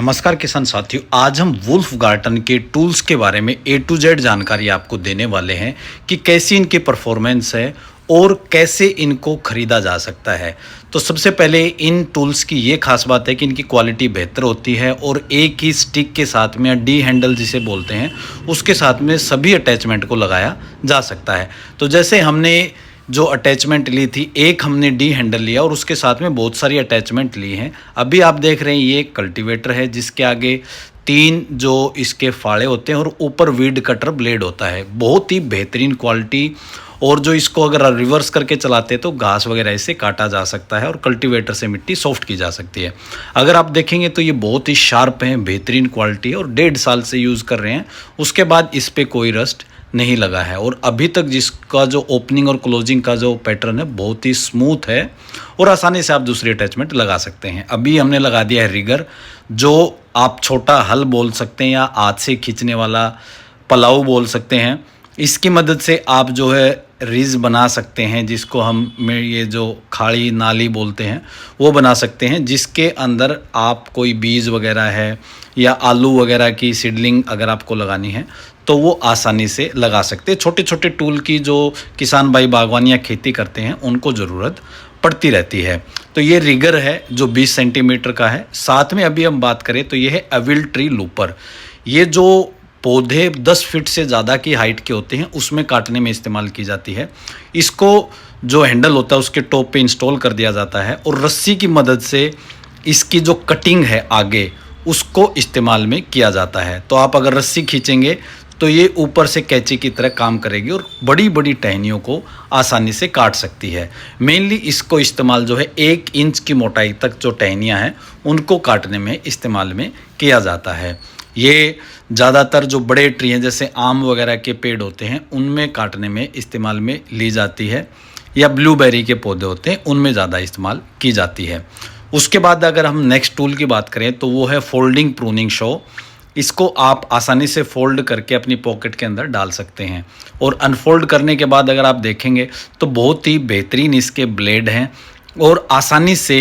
नमस्कार किसान साथियों, आज हम वुल्फ गार्टन के टूल्स के बारे में A to Z जानकारी आपको देने वाले हैं कि कैसी इनकी परफॉर्मेंस है और कैसे इनको खरीदा जा सकता है। तो सबसे पहले इन टूल्स की ये खास बात है कि इनकी क्वालिटी बेहतर होती है और एक ही स्टिक के साथ में या डी हैंडल जिसे बोलते हैं उसके साथ में सभी अटैचमेंट को लगाया जा सकता है। तो जैसे हमने जो अटैचमेंट ली थी, एक हमने डी हैंडल लिया और उसके साथ में बहुत सारी अटैचमेंट ली हैं। अभी आप देख रहे हैं ये एक कल्टीवेटर है जिसके आगे 3 जो इसके फाड़े होते हैं और ऊपर वीड कटर ब्लेड होता है। बहुत ही बेहतरीन क्वालिटी, और जो इसको अगर रिवर्स करके चलाते हैं तो घास वगैरह इससे काटा जा सकता है और कल्टीवेटर से मिट्टी सॉफ्ट की जा सकती है। अगर आप देखेंगे तो ये बहुत ही शार्प है, बेहतरीन क्वालिटी और 1.5 साल से यूज़ कर रहे हैं, उसके बाद इस पर कोई रस्ट नहीं लगा है। और अभी तक जिसका जो ओपनिंग और क्लोजिंग का जो पैटर्न है बहुत ही स्मूथ है और आसानी से आप दूसरी अटैचमेंट लगा सकते हैं। अभी हमने लगा दिया है रिगर, जो आप छोटा हल बोल सकते हैं या हाथ से खींचने वाला पलाऊ बोल सकते हैं। इसकी मदद से आप जो है रिज बना सकते हैं, जिसको हम ये जो खाड़ी नाली बोलते हैं वो बना सकते हैं, जिसके अंदर आप कोई बीज वगैरह है या आलू वगैरह की सीडलिंग अगर आपको लगानी है तो वो आसानी से लगा सकते हैं। छोटे छोटे टूल की जो किसान भाई बागवानी या खेती करते हैं उनको ज़रूरत पड़ती रहती है। तो ये रिगर है जो 20 सेंटीमीटर का है। साथ में अभी हम बात करें तो ये है एविल ट्री लूपर। ये जो पौधे 10 फीट से ज़्यादा की हाइट के होते हैं उसमें काटने में इस्तेमाल की जाती है। इसको जो हैंडल होता है उसके टॉप पे इंस्टॉल कर दिया जाता है और रस्सी की मदद से इसकी जो कटिंग है आगे उसको इस्तेमाल में किया जाता है। तो आप अगर रस्सी खींचेंगे तो ये ऊपर से कैंची की तरह काम करेगी और बड़ी बड़ी टहनियों को आसानी से काट सकती है। मेनली इसको इस्तेमाल जो है 1 इंच की मोटाई तक जो टहनियाँ हैं उनको काटने में इस्तेमाल में किया जाता है। ये ज़्यादातर जो बड़े ट्री हैं जैसे आम वगैरह के पेड़ होते हैं उनमें काटने में इस्तेमाल में ली जाती है, या ब्लूबेरी के पौधे होते हैं उनमें ज़्यादा इस्तेमाल की जाती है। उसके बाद अगर हम नेक्स्ट टूल की बात करें तो वो है फोल्डिंग प्रूनिंग शो। इसको आप आसानी से फोल्ड करके अपनी पॉकेट के अंदर डाल सकते हैं और अनफोल्ड करने के बाद अगर आप देखेंगे तो बहुत ही बेहतरीन इसके ब्लेड हैं और आसानी से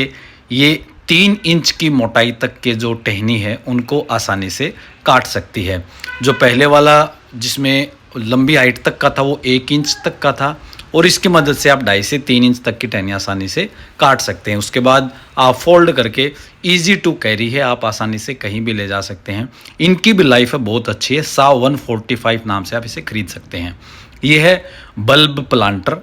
ये 3 इंच की मोटाई तक के जो टहनी है उनको आसानी से काट सकती है। जो पहले वाला जिसमें लंबी हाइट तक का था वो 1 इंच तक का था और इसकी मदद से आप 2.5 से 3 इंच तक की टहनी आसानी से काट सकते हैं। उसके बाद आप फोल्ड करके ईजी टू कैरी है, आप आसानी से कहीं भी ले जा सकते हैं। इनकी भी लाइफ है बहुत अच्छी है। साव 145 नाम से आप इसे खरीद सकते हैं। ये है बल्ब प्लांटर,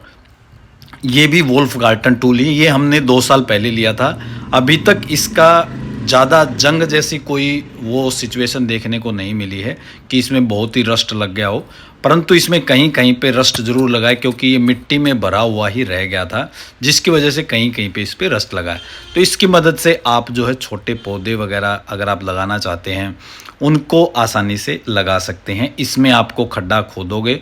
ये भी वुल्फ गार्टन टूल ही, ये हमने 2 साल पहले लिया था। अभी तक इसका ज़्यादा जंग जैसी कोई वो सिचुएशन देखने को नहीं मिली है कि इसमें बहुत ही रस्ट लग गया हो, परंतु इसमें कहीं कहीं पे रस्ट ज़रूर लगा है क्योंकि ये मिट्टी में भरा हुआ ही रह गया था, जिसकी वजह से कहीं कहीं पे इस पे रस्ट लगा है। तो इसकी मदद से आप जो है छोटे पौधे वगैरह अगर आप लगाना चाहते हैं उनको आसानी से लगा सकते हैं। इसमें आपको खड्डा खोदोगे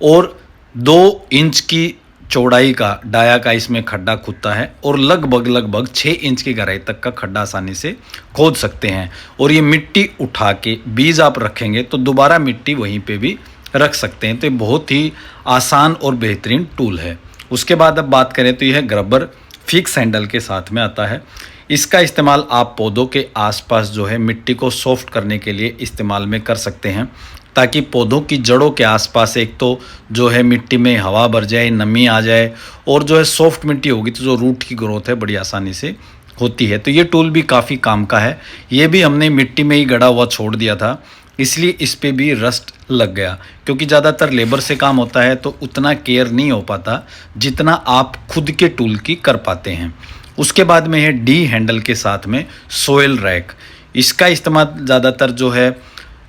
और 2 इंच की चौड़ाई का डाया का इसमें खड्डा खुदता है और लगभग 6 इंच की गहराई तक का खड्डा आसानी से खोद सकते हैं। और ये मिट्टी उठा के बीज आप रखेंगे तो दोबारा मिट्टी वहीं पे भी रख सकते हैं। तो ये बहुत ही आसान और बेहतरीन टूल है। उसके बाद अब बात करें तो यह ग्रबर फिक्स हैंडल के साथ में आता है। इसका इस्तेमाल आप पौधों के आसपास जो है मिट्टी को सॉफ्ट करने के लिए इस्तेमाल में कर सकते हैं, ताकि पौधों की जड़ों के आसपास एक तो जो है मिट्टी में हवा भर जाए, नमी आ जाए और जो है सॉफ्ट मिट्टी होगी तो जो रूट की ग्रोथ है बड़ी आसानी से होती है। तो ये टूल भी काफ़ी काम का है। ये भी हमने मिट्टी में ही गड़ा हुआ छोड़ दिया था, इसलिए इस पे भी रस्ट लग गया, क्योंकि ज़्यादातर लेबर से काम होता है तो उतना केयर नहीं हो पाता जितना आप खुद के टूल की कर पाते हैं। उसके बाद में है डी हैंडल के साथ में सोयल रैक। इसका इस्तेमाल ज़्यादातर जो है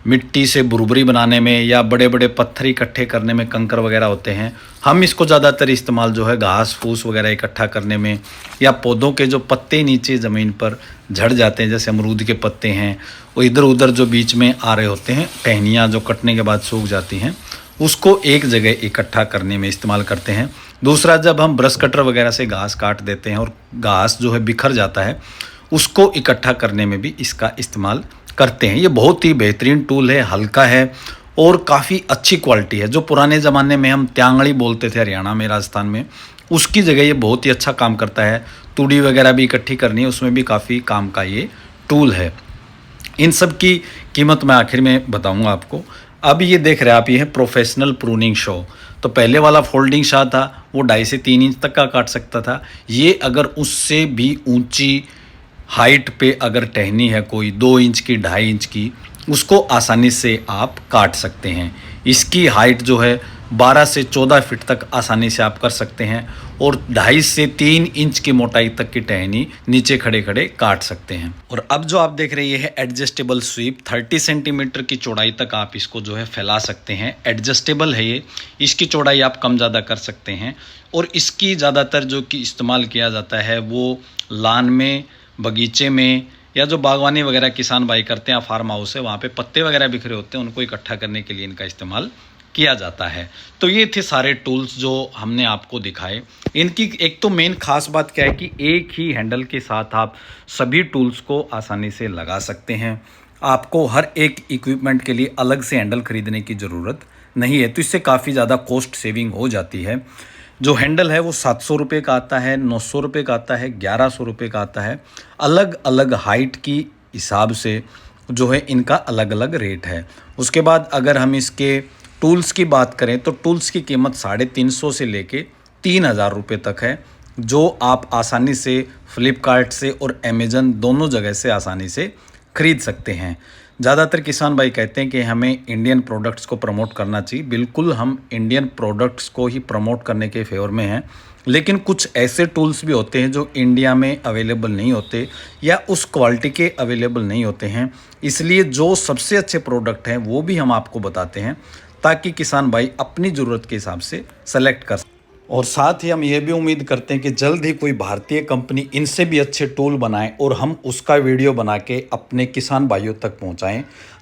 मिट्टी से बुरबुरी बनाने में या बड़े बड़े पत्थर इकट्ठे करने में, कंकर वगैरह होते हैं, हम इसको ज़्यादातर इस्तेमाल जो है घास फूस वगैरह इकट्ठा करने में, या पौधों के जो पत्ते नीचे ज़मीन पर झड़ जाते हैं जैसे अमरूद के पत्ते हैं वो इधर उधर जो बीच में आ रहे होते हैं, टहनियाँ जो कटने के बाद सूख जाती हैं, उसको एक जगह इकट्ठा करने में इस्तेमाल करते हैं। दूसरा, जब हम ब्रश कटर वगैरह से घास काट देते हैं और घास जो है बिखर जाता है उसको इकट्ठा करने में भी इसका इस्तेमाल करते हैं। ये बहुत ही बेहतरीन टूल है, हल्का है और काफ़ी अच्छी क्वालिटी है। जो पुराने ज़माने में हम त्यांगड़ी बोलते थे हरियाणा में, राजस्थान में, उसकी जगह ये बहुत ही अच्छा काम करता है। तूड़ी वगैरह भी इकट्ठी करनी है उसमें भी काफ़ी काम का ये टूल है। इन सब की कीमत मैं आखिर में बताऊंगा आपको। अब ये देख रहे हैं आप, ये है प्रोफेशनल प्रूनिंग शो। तो पहले वाला फोल्डिंग शॉ था वो 2.5 से 3 इंच तक का काट सकता था। ये अगर उससे भी ऊंची हाइट पे अगर टहनी है कोई 2 इंच की 2.5 इंच की, उसको आसानी से आप काट सकते हैं। इसकी हाइट जो है 12 से 14 फीट तक आसानी से आप कर सकते हैं और 2.5 से 3 इंच की मोटाई तक की टहनी नीचे खड़े खड़े काट सकते हैं। और अब जो आप देख रहे हैं ये है एडजस्टेबल स्वीप। 30 सेंटीमीटर की चौड़ाई तक आप इसको जो है फैला सकते हैं। एडजस्टेबल है ये, इसकी चौड़ाई आप कम ज़्यादा कर सकते हैं। और इसकी ज़्यादातर जो कि इस्तेमाल किया जाता है वो लान में, बगीचे में, या जो बागवानी वगैरह किसान भाई करते हैं, फार्म हाउस है वहाँ पे पत्ते वगैरह बिखरे होते हैं, उनको इकट्ठा करने के लिए इनका इस्तेमाल किया जाता है। तो ये थे सारे टूल्स जो हमने आपको दिखाए। इनकी एक तो मेन खास बात क्या है कि एक ही हैंडल के साथ आप सभी टूल्स को आसानी से लगा सकते हैं। आपको हर एक इक्विपमेंट के लिए अलग से हैंडल खरीदने की ज़रूरत नहीं है, तो इससे काफ़ी ज़्यादा कॉस्ट सेविंग हो जाती है। जो हैंडल है वो 700 रुपये का आता है, 900 रुपये का आता है, 1100 रुपये का आता है। अलग अलग हाइट की हिसाब से जो है इनका अलग अलग रेट है। उसके बाद अगर हम इसके टूल्स की बात करें तो टूल्स की कीमत 350 से लेके 3000 रुपये तक है, जो आप आसानी से फ्लिपकार्ट से और अमेज़न दोनों जगह से आसानी से खरीद सकते हैं। ज़्यादातर किसान भाई कहते हैं कि हमें इंडियन प्रोडक्ट्स को प्रमोट करना चाहिए। बिल्कुल हम इंडियन प्रोडक्ट्स को ही प्रमोट करने के फेवर में हैं, लेकिन कुछ ऐसे टूल्स भी होते हैं जो इंडिया में अवेलेबल नहीं होते या उस क्वालिटी के अवेलेबल नहीं होते हैं। इसलिए जो सबसे अच्छे प्रोडक्ट हैं वो भी हम आपको बताते हैं ताकि किसान भाई अपनी ज़रूरत के हिसाब से सेलेक्ट कर। और साथ ही हम ये भी उम्मीद करते हैं कि जल्द ही कोई भारतीय कंपनी इनसे भी अच्छे टूल बनाए और हम उसका वीडियो बना के अपने किसान भाइयों तक पहुंचाएं,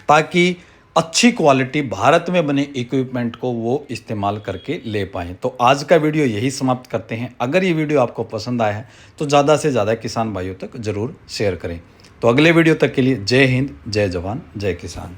ताकि अच्छी क्वालिटी भारत में बने इक्विपमेंट को वो इस्तेमाल करके ले पाएँ। तो आज का वीडियो यही समाप्त करते हैं। अगर ये वीडियो आपको पसंद आया है तो ज़्यादा से ज़्यादा किसान भाइयों तक ज़रूर शेयर करें। तो अगले वीडियो तक के लिए जय हिंद, जय जवान, जय किसान।